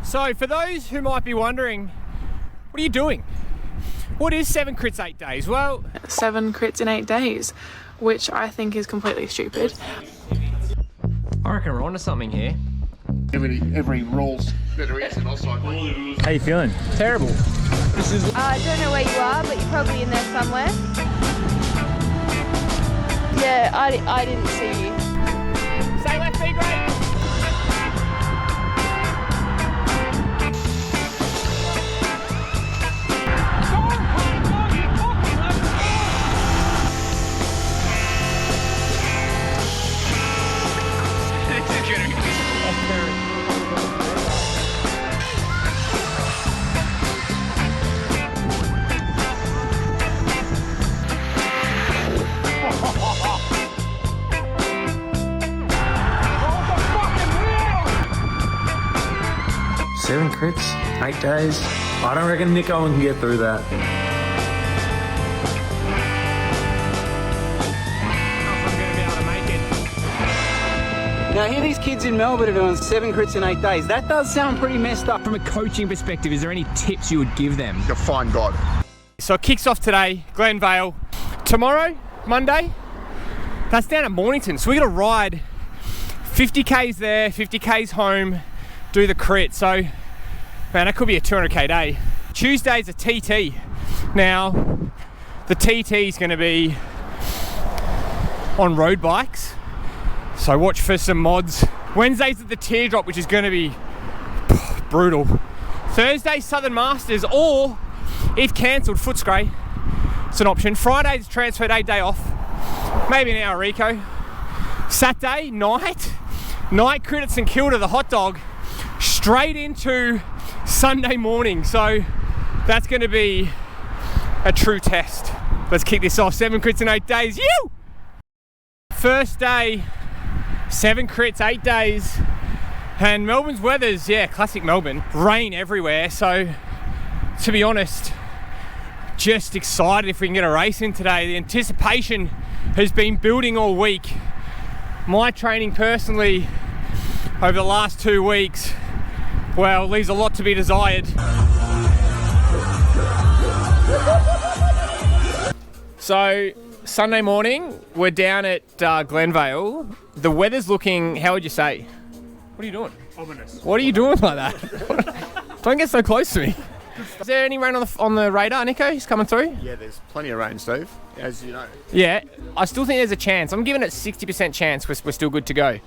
So for those who might be wondering, what are you doing? What is 7 crits 8 days? Well, 7 crits in 8 days, which I think is completely stupid. I reckon we're onto something here. Every rules that are in our cycle. How you feeling? Terrible. I don't know where you are, but you're probably in there somewhere. Yeah, I didn't see you. Stay left, be great. 7 crits, 8 days. I don't reckon Nick Owen can get through that. Now here these kids in Melbourne are doing 7 crits in 8 days. That does sound pretty messed up. From a coaching perspective, is there any tips you would give them? You'll find God. So it kicks off today, Glenvale. Tomorrow, Monday, that's down at Mornington. So we got to ride 50 Ks there, 50 Ks home, do the crit. So, man, that could be a 200K day. Tuesday's a TT. Now, the TT is going to be on road bikes. So watch for some mods. Wednesday's at the Teardrop, which is going to be brutal. Thursday, Southern Masters, or if cancelled, Footscray. It's an option. Friday's transfer day off. Maybe an hour Rico. Saturday, night crit at St Kilda, the hot dog. Straight into Sunday morning. So that's going to be a true test. Let's kick this off. 7 crits in 8 days. You! First day, 7 crits, 8 days. And Melbourne's weather's, yeah, classic Melbourne. Rain everywhere. So to be honest, just excited if we can get a race in today. The anticipation has been building all week. My training personally over the last 2 weeks, well, leaves a lot to be desired. So Sunday morning, we're down at Glenvale. The weather's looking, how would you say? What are you doing? Ominous. What are you doing like that? Don't get so close to me. Is there any rain on the radar, Nico? He's coming through? Yeah, there's plenty of rain, Steve, as you know. Yeah, I still think there's a chance. I'm giving it 60% chance we're still good to go.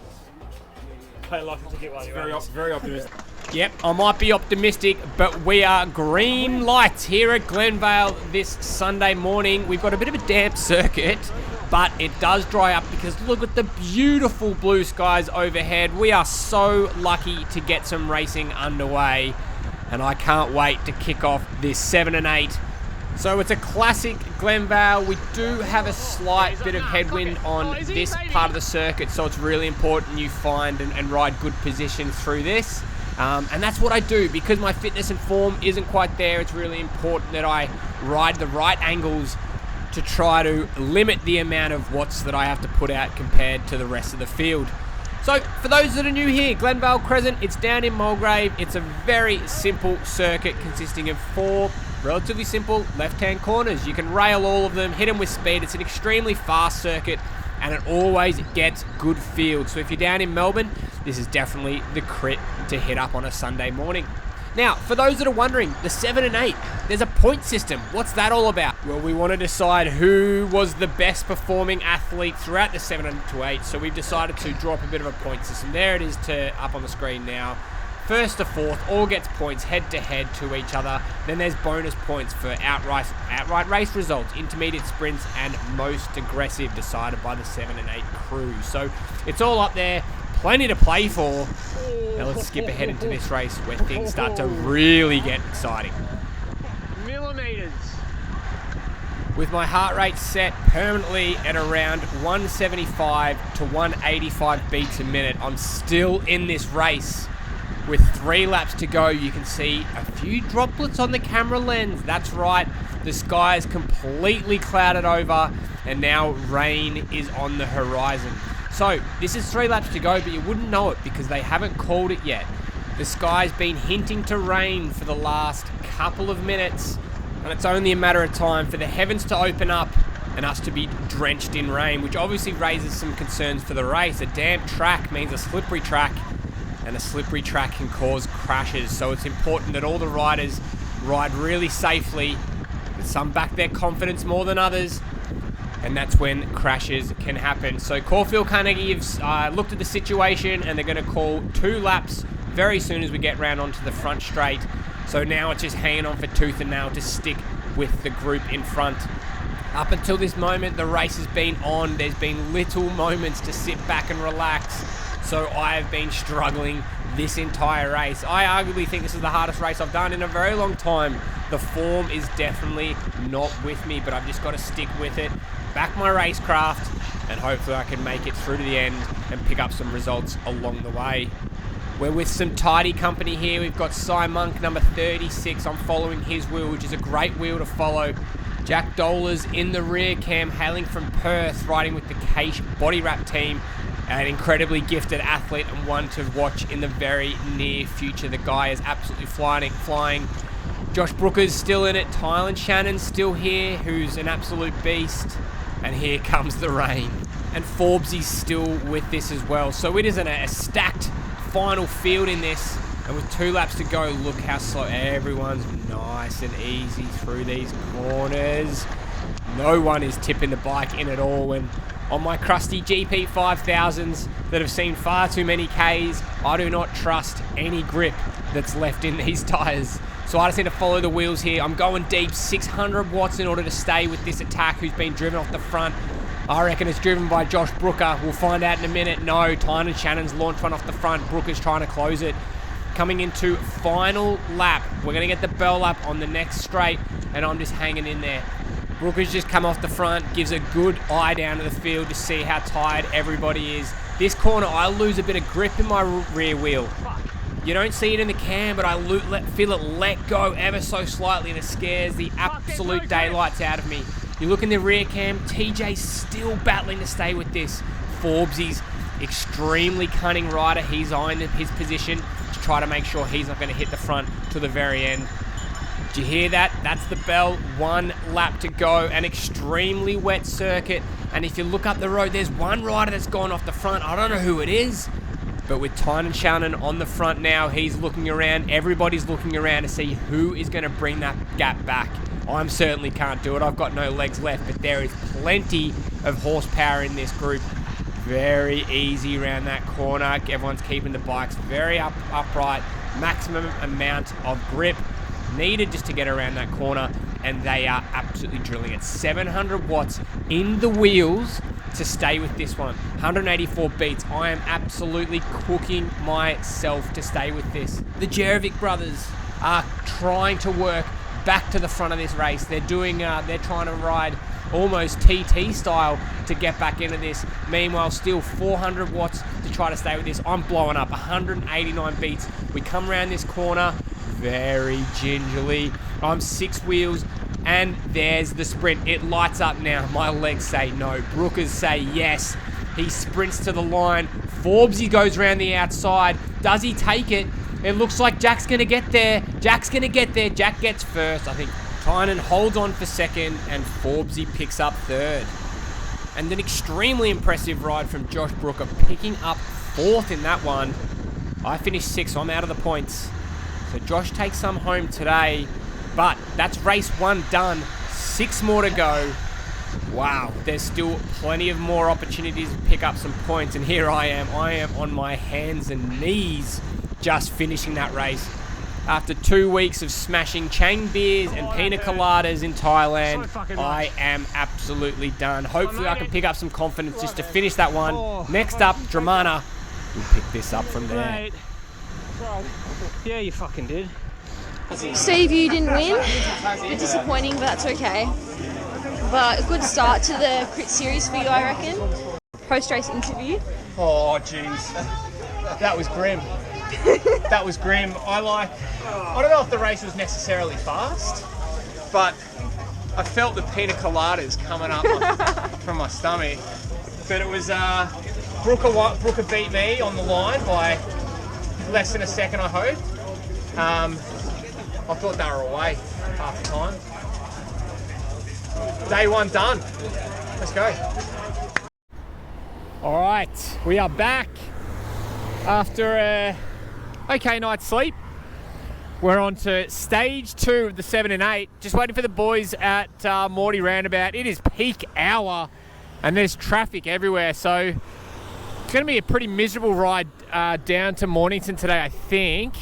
Very optimistic. Yep, I might be optimistic, but we are green lights here at Glenvale this Sunday morning. We've got a bit of a damp circuit, but it does dry up because look at the beautiful blue skies overhead. We are so lucky to get some racing underway, and I can't wait to kick off this 7 and 8. So it's a classic Glenvale. We do have a slight bit of headwind on this part of the circuit, so it's really important you find and ride good positions through this. And that's what I do. Because my fitness and form isn't quite there, it's really important that I ride the right angles to try to limit the amount of watts that I have to put out compared to the rest of the field. So for those that are new here, Glenvale Crescent, it's down in Mulgrave. It's a very simple circuit consisting of 4 relatively simple left-hand corners. You can rail all of them, hit them with speed. It's an extremely fast circuit, and it always gets good field. So if you're down in Melbourne, this is definitely the crit to hit up on a Sunday morning. Now, for those that are wondering, the 7 and 8, there's a point system. What's that all about? Well, we want to decide who was the best performing athlete throughout the 7 to 8, so we've decided to draw up a bit of a point system. There it is up on the screen now. First to fourth, all gets points head-to-head to each other. Then there's bonus points for outright race results, intermediate sprints, and most aggressive, decided by the 7 and 8 crew. So it's all up there. Plenty to play for. Now let's skip ahead into this race where things start to really get exciting. Millimeters. With my heart rate set permanently at around 175 to 185 beats a minute, I'm still in this race. With 3 laps to go, you can see a few droplets on the camera lens. That's right, the sky is completely clouded over, and now rain is on the horizon. So this is 3 laps to go, but you wouldn't know it because they haven't called it yet. The sky's been hinting to rain for the last couple of minutes, and it's only a matter of time for the heavens to open up and us to be drenched in rain, which obviously raises some concerns for the race. A damp track means a slippery track, and a slippery track can cause crashes. So it's important that all the riders ride really safely. Some back their confidence more than others, and that's when crashes can happen. So Caulfield Carnegie have looked at the situation, and they're going to call 2 laps very soon as we get round onto the front straight. So now it's just hanging on for tooth and nail to stick with the group in front. Up until this moment, the race has been on. There's been little moments to sit back and relax. So I have been struggling this entire race. I arguably think this is the hardest race I've done in a very long time. The form is definitely not with me, but I've just got to stick with it, back my racecraft, and hopefully I can make it through to the end and pick up some results along the way. We're with some tidy company here. We've got Cy Monk, number 36. I'm following his wheel, which is a great wheel to follow. Jack Dollars in the rear cam, hailing from Perth, riding with the Cache Body Wrap team. An incredibly gifted athlete and one to watch in the very near future. The guy is absolutely flying. Josh Brooker's still in it. Tylan Shannon's still here, who's an absolute beast. And here comes the rain. And Forbesy's still with this as well. So it is a stacked final field in this. And with 2 laps to go, look how slow. Everyone's nice and easy through these corners. No one is tipping the bike in at all. And on my crusty GP 5000s that have seen far too many Ks, I do not trust any grip that's left in these tyres. So I just need to follow the wheels here. I'm going deep, 600 watts in order to stay with this attack, who's been driven off the front. I reckon it's driven by Josh Brooker. We'll find out in a minute. No, Tynan Shannon's launched one off the front. Brooker's trying to close it. Coming into final lap. We're going to get the bell lap on the next straight, and I'm just hanging in there. Brooker's just come off the front, gives a good eye down to the field to see how tired everybody is. This corner, I lose a bit of grip in my rear wheel. You don't see it in the cam, but I feel it let go ever so slightly, and it scares the absolute daylights out of me. You look in the rear cam, TJ's still battling to stay with this. Forbesy's extremely cunning rider. He's eyeing his position to try to make sure he's not going to hit the front to the very end. Do you hear that? That's the bell. 1 lap to go. An extremely wet circuit. And if you look up the road, there's one rider that's gone off the front. I don't know who it is. But with Tynan Shannon on the front now, he's looking around. Everybody's looking around to see who is going to bring that gap back. I certainly can't do it. I've got no legs left, but there is plenty of horsepower in this group. Very easy around that corner. Everyone's keeping the bikes very upright. Maximum amount of grip needed just to get around that corner, and they are absolutely drilling it. 700 watts in the wheels to stay with this one. 184 beats. I am absolutely cooking myself to stay with this. The Jerovic brothers are trying to work back to the front of this race. They're trying to ride almost TT style to get back into this. Meanwhile, still 400 watts to try to stay with this. I'm blowing up. 189 beats. We come around this corner very gingerly. I'm 6 wheels, and there's the sprint. It lights up now. My legs say no. Brookers say yes. He sprints to the line. Forbesy goes around the outside. Does he take it? It looks like Jack's going to get there. Jack gets first. I think Tynan holds on for second, and Forbesy picks up third. And an extremely impressive ride from Josh Brooker, picking up 4th in that one. I finished 6th, so I'm out of the points. So Josh takes some home today, but that's race 1 done. 6 more to go. Wow, there's still plenty of more opportunities to pick up some points, and here I am on my hands and knees just finishing that race. After 2 weeks of smashing Chang beers and pina coladas in Thailand, I am absolutely done. Hopefully I can pick up some confidence just to finish that one. Next up, Dramana will pick this up from there. Yeah, you fucking did. Steve, you didn't win. Bit disappointing, but that's okay. But a good start to the crit series for you, I reckon. Post-race interview. Oh, jeez. That was grim. That was grim. I don't know if the race was necessarily fast, but I felt the pina coladas coming up from my stomach. But it was Brooker beat me on the line by less than a second, I hope. I thought they were away half the time. Day one done. Let's go. All right, we are back after a okay night's sleep. We're on to stage 2 of the 7 and 8. Just waiting for the boys at Morty Roundabout. It is peak hour and there's traffic everywhere. So it's going to be a pretty miserable ride down to Mornington today, I think.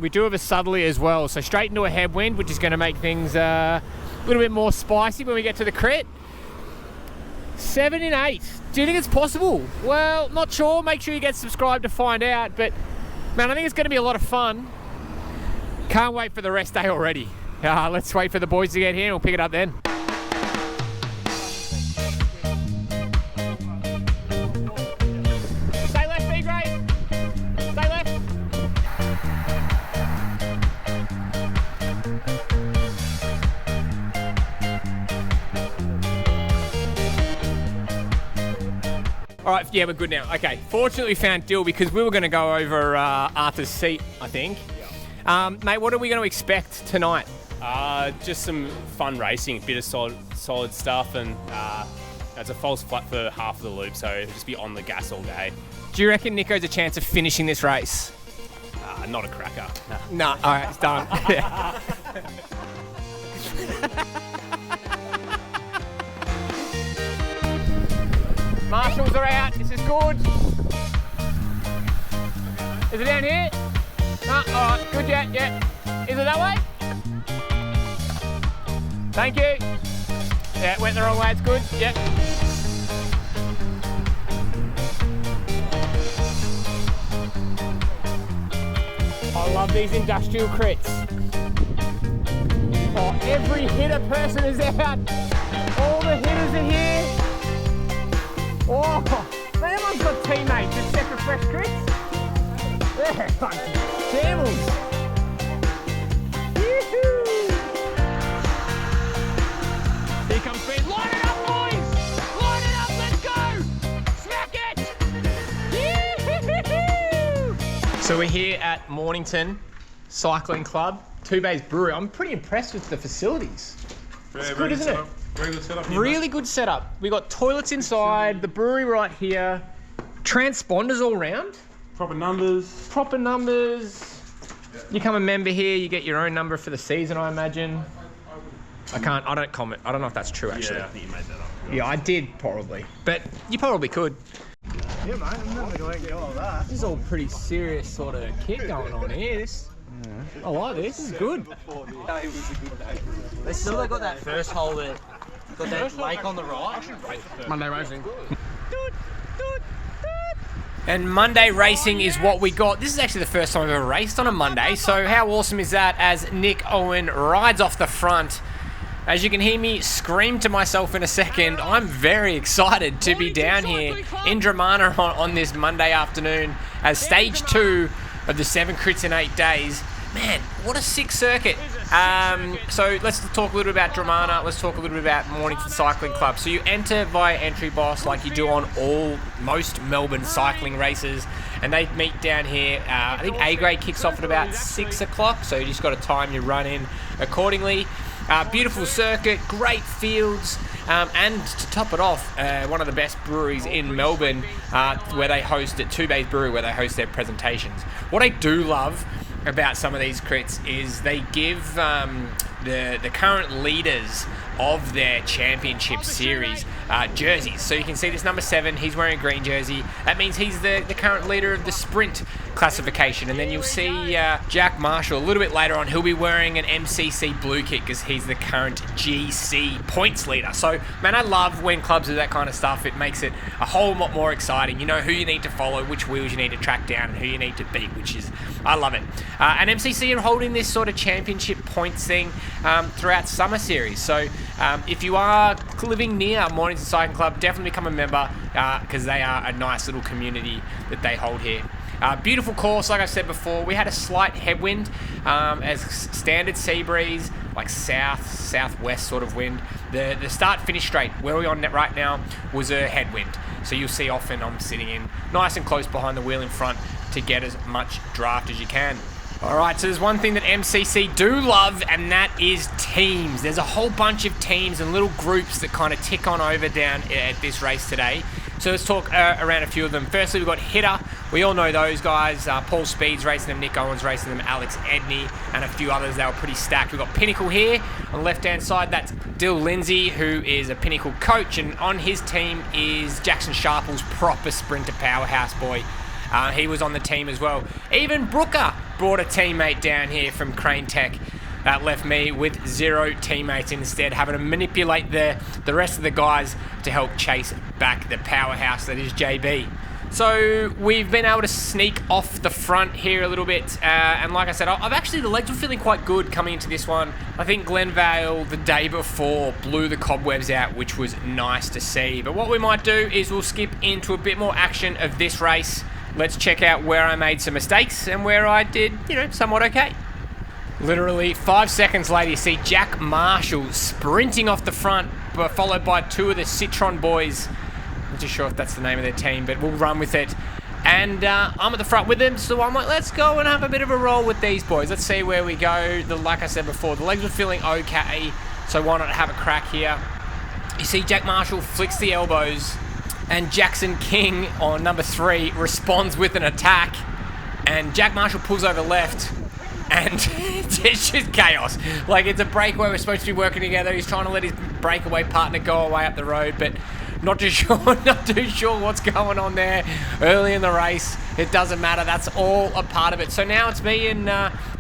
We do have a southerly as well. So straight into a headwind, which is going to make things a little bit more spicy when we get to the crit. 7 and 8. Do you think it's possible? Well, not sure. Make sure you get subscribed to find out. But man, I think it's going to be a lot of fun. Can't wait for the rest day already. Let's wait for the boys to get here and we'll pick it up then. Stay left, B grade. Stay left. All right, yeah, we're good now. Okay, fortunately we found Dill because we were going to go over Arthur's seat, I think. Mate, what are we going to expect tonight? Just some fun racing, a bit of solid stuff, and it's a false flat for half of the loop, so it'll just be on the gas all day. Do you reckon Nico's a chance of finishing this race? Not a cracker. No. All right, it's done. Yeah. Marshals are out. This is good. Is it down here? No, all right, good, yeah. Is it that way? Thank you. Yeah, went the wrong way, it's good, yeah. I love these industrial crits. Oh, every hitter person is out. All the hitters are here. Oh, man, everyone's got teammates except for fresh crits. They're fucking camels. Yoo-hoo. Here comes speed. Line it up, boys! Line it up, let's go! Smack it! Yoo-hoo. So we're here at Mornington Cycling Club, Two Bays Brewery. I'm pretty impressed with the facilities. It's good, isn't it? Very good setup. Really good setup. We got toilets inside, the brewery right here, transponders all around. Proper numbers. Proper numbers. You become a member here, you get your own number for the season, I imagine. I don't comment. I don't know if that's true, actually. Yeah, I think you made that up. Yeah, I did, probably. But you probably could. Yeah, mate, I'm never going to go all that. This is all pretty serious sort of kit going on here. I like this. This is good. They still got that first hole there. Got that lake on the right. Monday racing. And Monday racing is what we got. This is actually the first time I've ever raced on a Monday, so how awesome is that as Nick Owen rides off the front. As you can hear me scream to myself in a second, I'm very excited to be down here in Dramana on this Monday afternoon as stage 2 of the 7 crits in 8 days. Man, what a sick circuit. So let's talk a little bit about Dramana. Let's talk a little bit about Mornington Cycling Club. So you enter via entry boss like you do on most Melbourne cycling races. And they meet down here. I think A grade kicks off at about 6 o'clock. So you just got to time your run in accordingly. Beautiful circuit, great fields. And to top it off, one of the best breweries in Melbourne where they host at Two Bays Brewery, where they host their presentations. What I do love about some of these crits is they give the current leaders of their championship series jerseys. So you can see this number 7, he's wearing a green jersey. That means he's the current leader of the sprint classification. And then you'll see Jack Marshall a little bit later on, he'll be wearing an MCC blue kit because he's the current GC points leader. So man, I love when clubs do that kind of stuff. It makes it a whole lot more exciting. You know who you need to follow, which wheels you need to track down, and who you need to beat, which is, I love it. And MCC are holding this sort of championship points thing throughout summer series. So if you are living near Mornington Cycling Club, definitely become a member because they are a nice little community that they hold here. Beautiful course, like I said before. We had a slight headwind as standard sea breeze, like southwest sort of wind. The start-finish straight, where we're on right now, was a headwind. So you'll see often I'm sitting in nice and close behind the wheel in front. to get as much draft as you can. All right, so there's one thing that MCC do love, and that is teams. There's a whole bunch of teams and little groups that kind of tick on over down at this race today. So let's talk around a few of them. Firstly, we've got Hitter. We all know those guys. Paul Speed's racing them, Nick Owens racing them, Alex Edney, and a few others. They were pretty stacked. We've got Pinnacle here on the left-hand side. That's Dill Lindsay, who is a Pinnacle coach, and on his team is Jackson Sharple's proper sprinter powerhouse boy. He was on the team as well. Even Brooker brought a teammate down here from Crane Tech. That left me with 0 teammates instead, having to manipulate the rest of the guys to help chase back the powerhouse that is JB. So we've been able to sneak off the front here a little bit, and like I said, the legs were feeling quite good coming into this one. I think Glenvale the day before blew the cobwebs out, which was nice to see. But what we might do is we'll skip into a bit more action of this race. Let's check out where I made some mistakes and where I did, somewhat okay. Literally 5 seconds later, you see Jack Marshall sprinting off the front, followed by 2 of the Citron boys. I'm not too sure if that's the name of their team, but we'll run with it. And I'm at the front with them, so I'm like, let's go and have a bit of a roll with these boys. Let's see where we go. Like I said before, the legs were feeling okay, so why not have a crack here? You see Jack Marshall flicks the elbows, and Jackson King on number 3 responds with an attack, and Jack Marshall pulls over left. And it's just chaos. Like, it's a breakaway. We're supposed to be working together. He's trying to let his breakaway partner go away up the road, but not too sure what's going on there early in the race. It doesn't matter. That's all a part of it. So now it's me and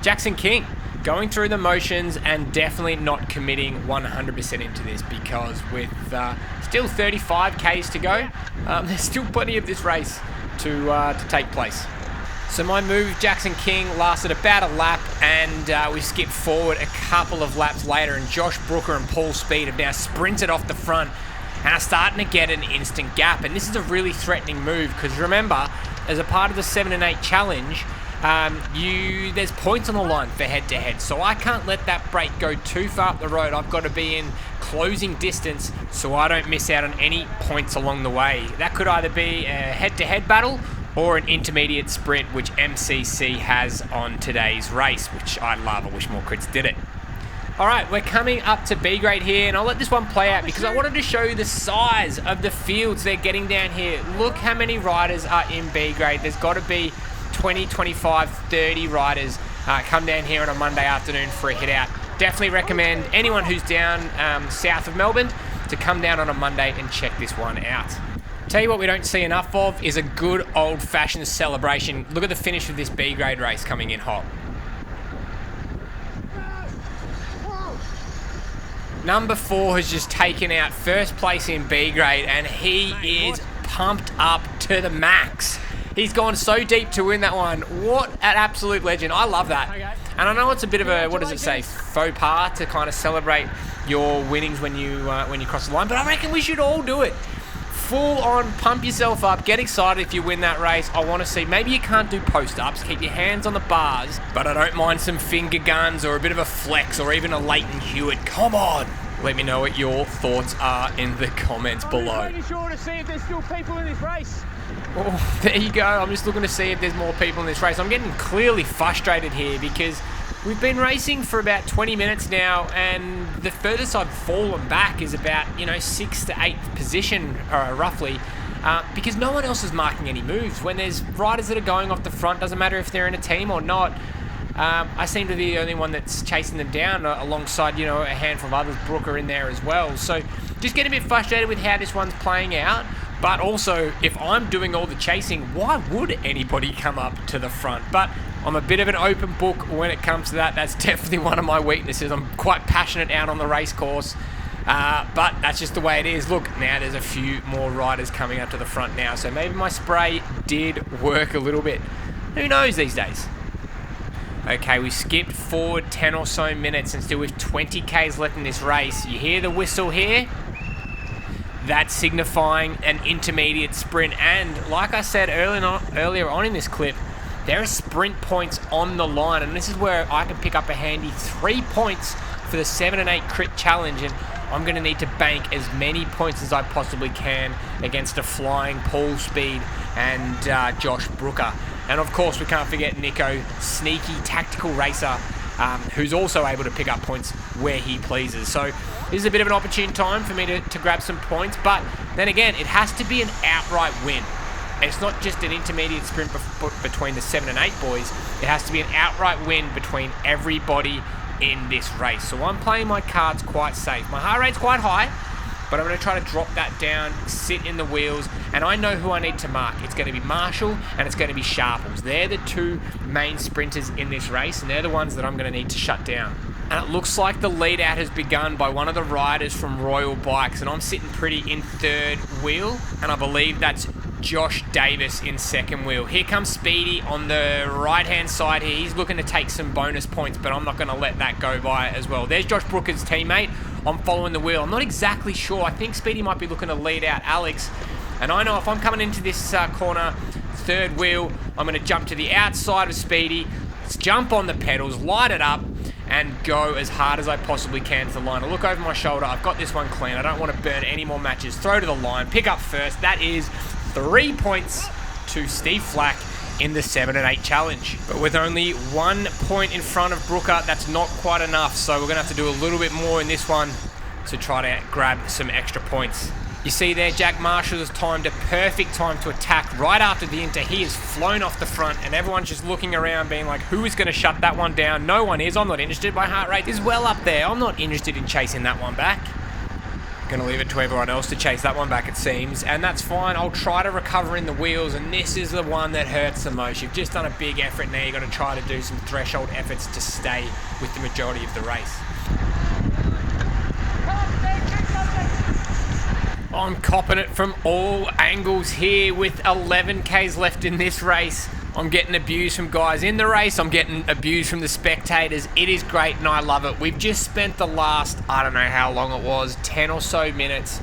Jackson King going through the motions and definitely not committing 100% into this, because with still 35 Ks to go, there's still plenty of this race to take place. So my move, Jackson King, lasted about a lap, and we skipped forward a couple of laps later, and Josh Brooker and Paul Speed have now sprinted off the front and are starting to get an instant gap. And this is a really threatening move, because remember, as a part of the 7 and 8 challenge, there's points on the line for head-to-head, so I can't let that break go too far up the road. I've got to be in closing distance so I don't miss out on any points along the way. That could either be a head-to-head battle or an intermediate sprint, which MCC has on today's race, which I love. I wish more crits did it. All right, we're coming up to B grade here, and I'll let this one play out because I wanted to show you the size of the fields they're getting down here. Look how many riders are in B grade. There's got to be 20, 25, 30 riders come down here on a Monday afternoon for a hit out. Definitely recommend anyone who's down south of Melbourne to come down on a Monday and check this one out. Tell you what we don't see enough of is a good old-fashioned celebration. Look at the finish of this B-grade race coming in hot. Number 4 has just taken out first place in B-grade, and he is pumped up to the max. He's gone so deep to win that one. What an absolute legend. I love that. And I know it's a bit of a, what does it say, faux pas to kind of celebrate your winnings when you cross the line, but I reckon we should all do it. Full on, pump yourself up, get excited if you win that race. I want to see, maybe you can't do post-ups, keep your hands on the bars, but I don't mind some finger guns or a bit of a flex or even a Leighton Hewitt. Come on! Let me know what your thoughts are in the comments below. I'm really sure to see if there's still people in this race. Oh, there you go. I'm just looking to see if there's more people in this race. I'm getting clearly frustrated here because we've been racing for about 20 minutes now, and the furthest I've fallen back is about, 6th to 8th position, roughly, because no one else is marking any moves. When there's riders that are going off the front, doesn't matter if they're in a team or not, I seem to be the only one that's chasing them down alongside, a handful of others. Brooker in there as well. So just getting a bit frustrated with how this one's playing out. But also, if I'm doing all the chasing, why would anybody come up to the front? But I'm a bit of an open book when it comes to that. That's definitely one of my weaknesses. I'm quite passionate out on the race course, but that's just the way it is. Look, now there's a few more riders coming up to the front now, so maybe my spray did work a little bit. Who knows these days? Okay, we skipped forward 10 or so minutes and still with 20 Ks left in this race. You hear the whistle here? That's signifying an intermediate sprint, and like I said earlier on in this clip, there are sprint points on the line, and this is where I can pick up a handy 3 points for the 7 and 8 crit challenge, and I'm going to need to bank as many points as I possibly can against a flying Paul Speed and Josh Brooker. And of course, we can't forget Nico, sneaky tactical racer, who's also able to pick up points where he pleases. So this is a bit of an opportune time for me to grab some points, but then again, it has to be an outright win. It's not just an intermediate sprint between the 7 and 8 boys. It has to be an outright win between everybody in this race. So I'm playing my cards quite safe. My heart rate's quite high, but I'm going to try to drop that down, sit in the wheels, and I know who I need to mark. It's going to be Marshall and it's going to be Sharples. They're the two main sprinters in this race, and they're the ones that I'm going to need to shut down. And it looks like the lead out has begun by one of the riders from Royal Bikes, and I'm sitting pretty in third wheel, and I believe that's Josh Davis in second wheel. Here comes Speedy on the right-hand side here. He's looking to take some bonus points, but I'm not going to let that go by as well. There's Josh Brooker's teammate. I'm following the wheel. I'm not exactly sure. I think Speedy might be looking to lead out Alex. And I know if I'm coming into this corner, third wheel, I'm going to jump to the outside of Speedy, jump on the pedals, light it up, and go as hard as I possibly can to the line. I look over my shoulder. I've got this one clean. I don't want to burn any more matches. Throw to the line. Pick up first. That is 3 points to Steve Flack in the 7 and 8 challenge. But with only 1 point in front of Brooker, that's not quite enough. So we're going to have to do a little bit more in this one to try to grab some extra points. You see there, Jack Marshall has timed a perfect time to attack right after the inter. He has flown off the front and everyone's just looking around being like, who is going to shut that one down? No one is. I'm not interested. My heart rate is well up there. I'm not interested in chasing that one back. Going to leave it to everyone else to chase that one back, it seems, and that's fine. I'll try to recover in the wheels, and this is the one that hurts the most. You've just done a big effort now. You've got to try to do some threshold efforts to stay with the majority of the race. I'm copping it from all angles here with 11Ks left in this race. I'm getting abused from guys in the race. I'm getting abused from the spectators. It is great and I love it. We've just spent the last, I don't know how long it was, 10 or so minutes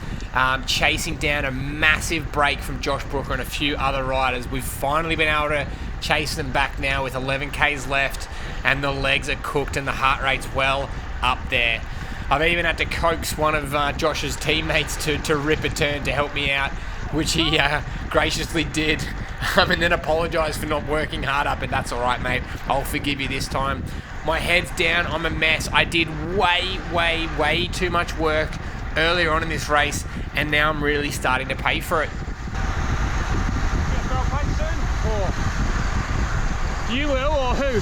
chasing down a massive break from Josh Brooker and a few other riders. We've finally been able to chase them back now with 11Ks left, and the legs are cooked and the heart rate's well up there. I've even had to coax one of Josh's teammates to rip a turn to help me out, which he graciously did. And then apologise for not working harder, but that's all right, mate. I'll forgive you this time. My head's down. I'm a mess. I did way too much work earlier on in this race, and now I'm really starting to pay for it. You will, or who?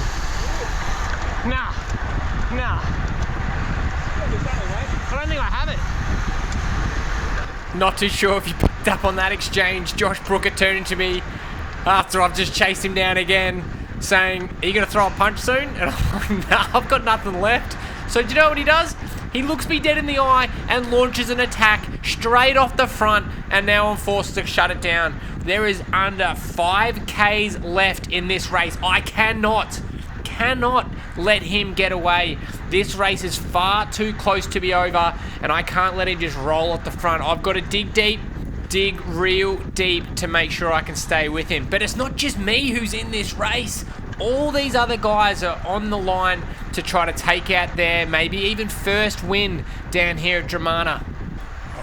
Nah. I don't think I have it. Not too sure if you picked up on that exchange. Josh Brooker turned to me after I've just chased him down again, saying, are you going to throw a punch soon? And I'm like, nah, I've got nothing left. So do you know what he does? He looks me dead in the eye and launches an attack straight off the front, and now I'm forced to shut it down. There is under 5Ks left in this race. I cannot let him get away. This race is far too close to be over, and I can't let him just roll off the front. I've got to dig deep, dig real deep to make sure I can stay with him. But it's not just me who's in this race. All these other guys are on the line to try to take out their maybe even first win down here at Dramana.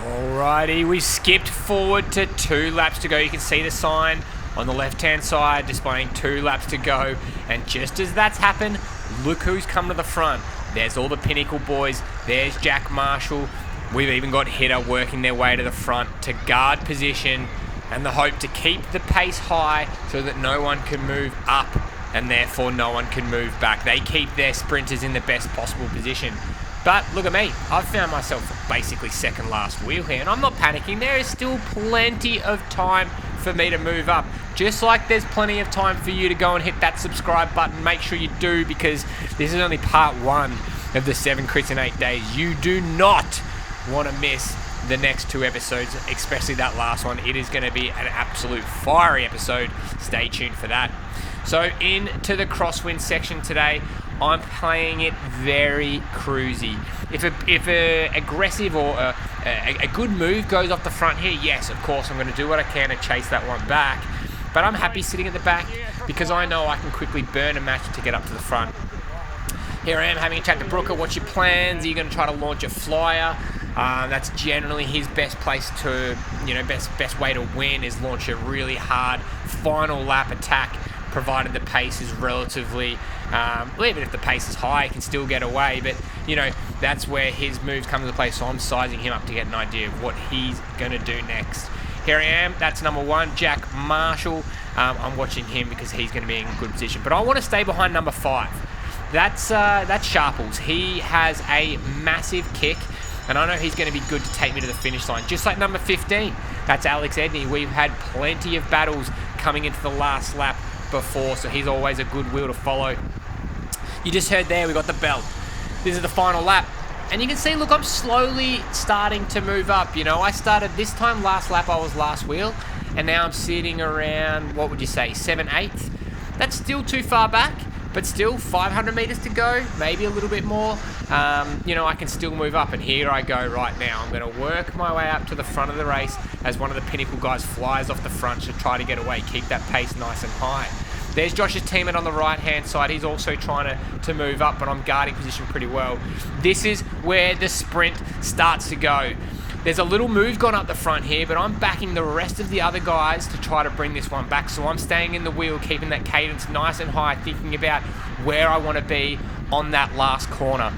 Alrighty, we skipped forward to 2 laps to go. You can see the sign on the left-hand side displaying 2 laps to go. And just as that's happened, look who's come to the front. There's all the Pinnacle boys. There's Jack Marshall. We've even got Hitter working their way to the front to guard position, and the hope to keep the pace high so that no one can move up and therefore no one can move back. They keep their sprinters in the best possible position. But look at me. I've found myself basically second last wheel here, and I'm not panicking. There is still plenty of time for me to move up. Just like there's plenty of time for you to go and hit that subscribe button. Make sure you do, because this is only part 1 of the 7 crits in 8 days. You do not want to miss the next 2 episodes, especially that last one. It is going to be an absolute fiery episode. Stay tuned for that. So into the crosswind section today, I'm playing it very cruisy. If a aggressive or a good move goes off the front here, yes, of course, I'm going to do what I can to chase that one back. But I'm happy sitting at the back because I know I can quickly burn a match to get up to the front. Here I am having a chat to Brooker. What's your plans? Are you going to try to launch a flyer? That's generally his best place to, best way to win is launch a really hard final lap attack. provided the pace is relatively, even if the pace is high, he can still get away. But, you know, that's where his moves come into play. So I'm sizing him up to get an idea of what he's going to do next. Here I am. That's number 1, Jack Marshall. I'm watching him because he's going to be in good position. But I want to stay behind number 5. That's Sharples. He has a massive kick, and I know he's going to be good to take me to the finish line. Just like number 15. That's Alex Edney. We've had plenty of battles coming into the last lap before, so he's always a good wheel to follow. You just heard there, we got the bell. This is the final lap. And you can see, look, I'm slowly starting to move up. You know, I started this time, last lap I was last wheel, and now I'm sitting around, what would you say, 7/8? That's still too far back, but still 500 meters to go, maybe a little bit more. You know, I can still move up, and here I go right now. I'm going to work my way up to the front of the race as one of the Pinnacle guys flies off the front to try to get away, keep that pace nice and high. There's Josh's teammate on the right-hand side. He's also trying to move up, but I'm guarding position pretty well. This is where the sprint starts to go. There's a little move gone up the front here, but I'm backing the rest of the other guys to try to bring this one back. So I'm staying in the wheel, keeping that cadence nice and high, thinking about where I want to be on that last corner.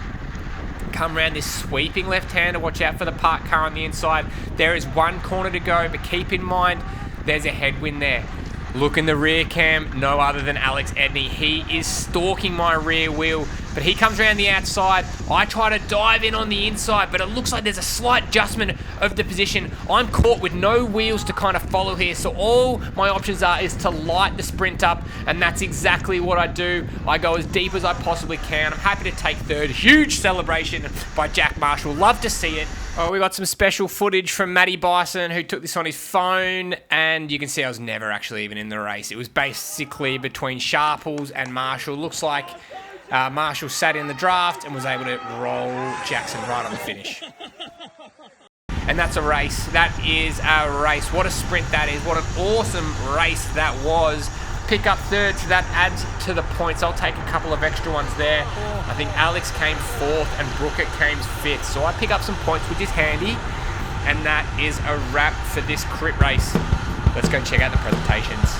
Come around this sweeping left-hander. Watch out for the parked car on the inside. There is one corner to go, but keep in mind, there's a headwind there. Look in the rear cam, no other than Alex Edney. He is stalking my rear wheel, but he comes around the outside. I try to dive in on the inside, but it looks like there's a slight adjustment of the position. I'm caught with no wheels to kind of follow here, so all my options is to light the sprint up, and that's exactly what I do. I go as deep as I possibly can. I'm happy to take third. Huge celebration by Jack Marshall. Love to see it. Oh, we got some special footage from Matty Bison, who took this on his phone, and you can see I was never actually even in the race. It was basically between Sharples and Marshall. Looks like Marshall sat in the draft and was able to roll Jackson right on the finish. And that's a race. That is a race. What a sprint that is. What an awesome race that was. Pick up third, so that adds to the points. I'll take a couple of extra ones there. I think Alex came 4th and Brookett came 5th. So I pick up some points, which is handy. And that is a wrap for this crit race. Let's go check out the presentations.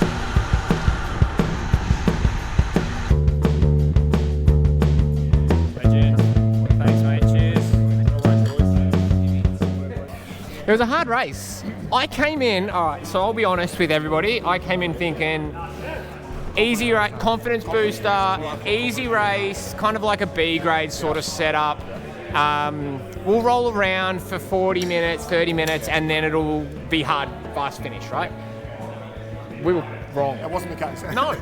Thanks, mate. Cheers. It was a hard race. I came in, all right, so I'll be honest with everybody. I came in thinking, easy confidence booster, easy race, kind of like a B grade sort of setup. We'll roll around for 40 minutes, 30 minutes, and then it'll be hard, fast finish, right? We were wrong. That wasn't the case. No.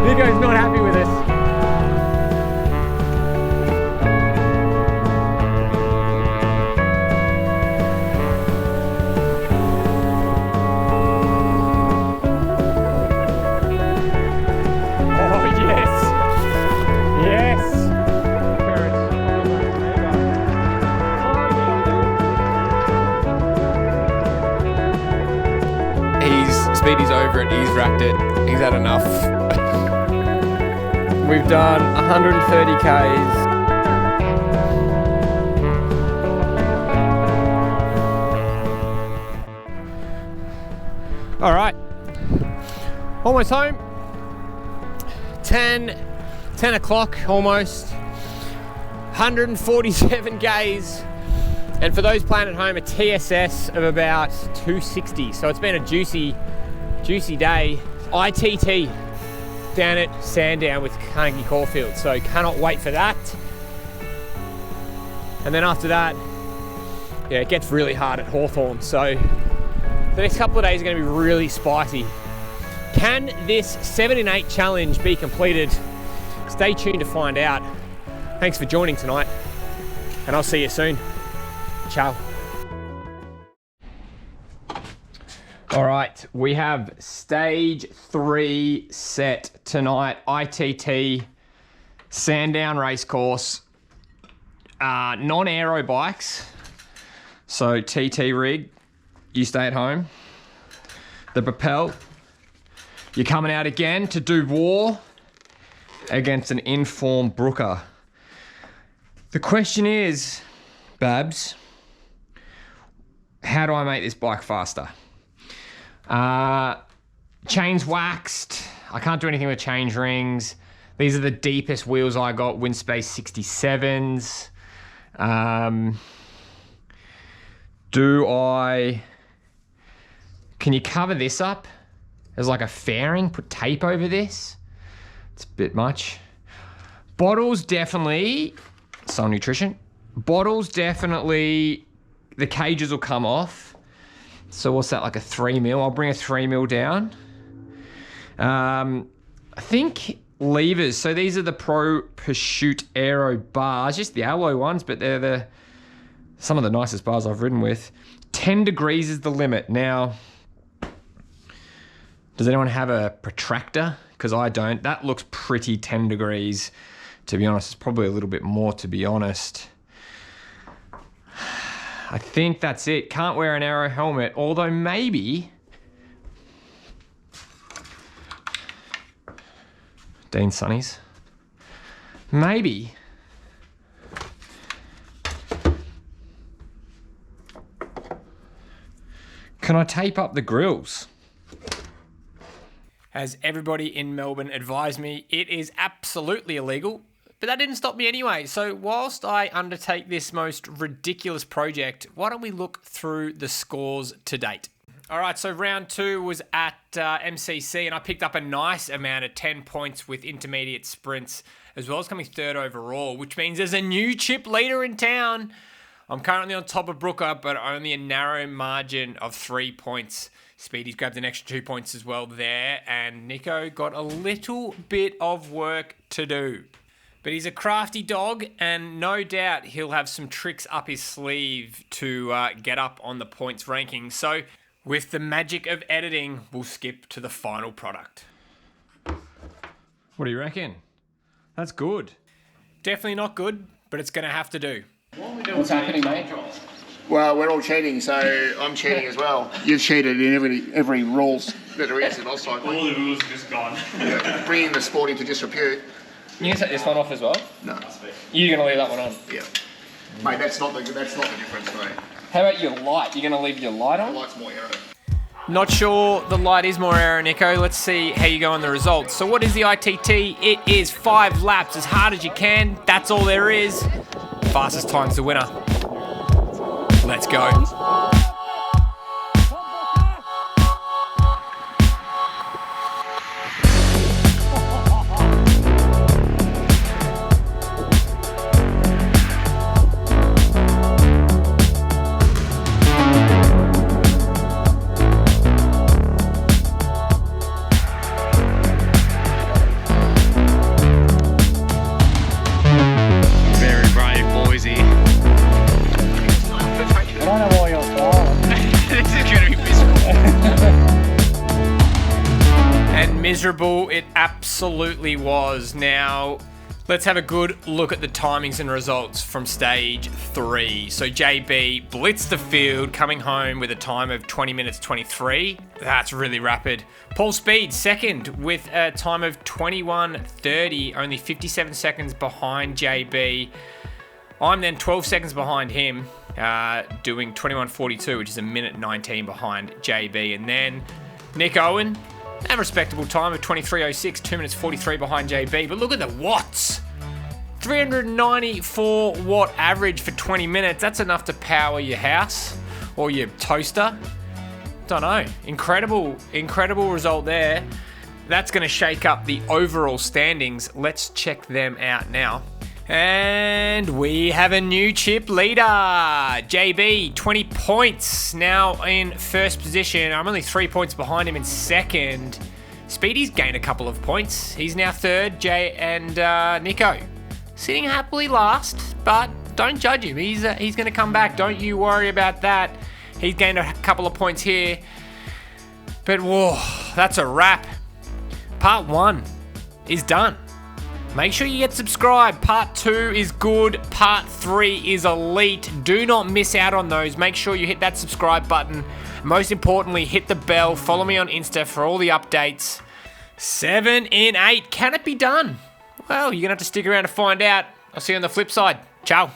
Nico's not happy with us. Oh, yes. Yes. Speedy's over it. He's racked it. He's had enough. We've done 130 Ks. All right, almost home. 10 o'clock almost. 147 Ks. And for those playing at home, a TSS of about 260. So it's been a juicy day. ITT down at Sandown with Carnegie Caulfield. So cannot wait for that. And then after that, yeah, it gets really hard at Hawthorn. So the next couple of days are going to be really spicy. Can this 7 in 8 challenge be completed? Stay tuned to find out. Thanks for joining tonight, and I'll see you soon. Ciao. All right, we have stage 3 set tonight. ITT Sandown Racecourse. non-aero bikes. So TT rig, you stay at home. The Propel, you're coming out again to do war against an informed Brooker. The question is, Babs, how do I make this bike faster? Chains waxed. I can't do anything with change rings. These are the deepest wheels I got, Windspace 67s. Can you cover this up as like a fairing? Put tape over this? It's a bit much. Bottles definitely, SulNutrition. Bottles definitely, the cages will come off. So what's that, like a 3mm? I'll bring a 3mm down. I think levers. So these are the Pro Pursuit Aero bars, just the alloy ones, but they're some of the nicest bars I've ridden with. 10 degrees is the limit. Now, does anyone have a protractor? Because I don't. That looks pretty 10 degrees, to be honest. It's probably a little bit more, to be honest. I think that's it. Can't wear an aero helmet, although maybe Dean Sunnies. Maybe can I tape up the grills? As everybody in Melbourne advised me, it is absolutely illegal, but that didn't stop me anyway. So whilst I undertake this most ridiculous project, why don't we look through the scores to date? All right, so round 2 was at MCC, and I picked up a nice amount of 10 points with intermediate sprints, as well as coming 3rd overall, which means there's a new chip leader in town. I'm currently on top of Brooker, but only a narrow margin of 3 points. Speedy's grabbed an extra 2 points as well there, and Nico got a little bit of work to do. But he's a crafty dog, and no doubt he'll have some tricks up his sleeve to get up on the points ranking. So with the magic of editing, we'll skip to the final product. What do you reckon? That's good. Definitely not good, but it's going to have to do. What's happening, mate? Well, we're all cheating, so I'm cheating as well. You've cheated in every rules that there is in Australia. All the rules are just gone. Yeah, bringing the sport into disrepute. You can take this one off as well? No. You're going to leave that one on? Yeah. Mate, that's not the difference, mate. How about your light? You're going to leave your light on? The light's more aero. Not sure the light is more aero, Nico. Let's see how you go on the results. So what is the ITT? It is 5 laps as hard as you can. That's all there is. Fastest time's the winner. Let's go. Miserable, it absolutely was. Now, let's have a good look at the timings and results from stage 3. So JB blitzed the field, coming home with a time of 20 minutes 23. That's really rapid. Paul Speed second with a time of 21:30, only 57 seconds behind JB. I'm then 12 seconds behind him, doing 21:42, which is a minute 19 behind JB. And then Nick Owen, a respectable time of 23:06, 2 minutes 43 behind JB. But look at the watts. 394 watt average for 20 minutes. That's enough to power your house or your toaster. Don't know. Incredible result there. That's going to shake up the overall standings. Let's check them out now. And we have a new chip leader. JB, 20 points, now in first position. I'm only 3 points behind him in second. Speedy's gained a couple of points. He's now third. Jay and Nico sitting happily last, but don't judge him. He's going to come back. Don't you worry about that. He's gained a couple of points here. But whoa, that's a wrap. Part 1 is done. Make sure you get subscribed. Part 2 is good. Part 3 is elite. Do not miss out on those. Make sure you hit that subscribe button. Most importantly, hit the bell. Follow me on Insta for all the updates. 7 in 8. Can it be done? Well, you're going to have to stick around to find out. I'll see you on the flip side. Ciao.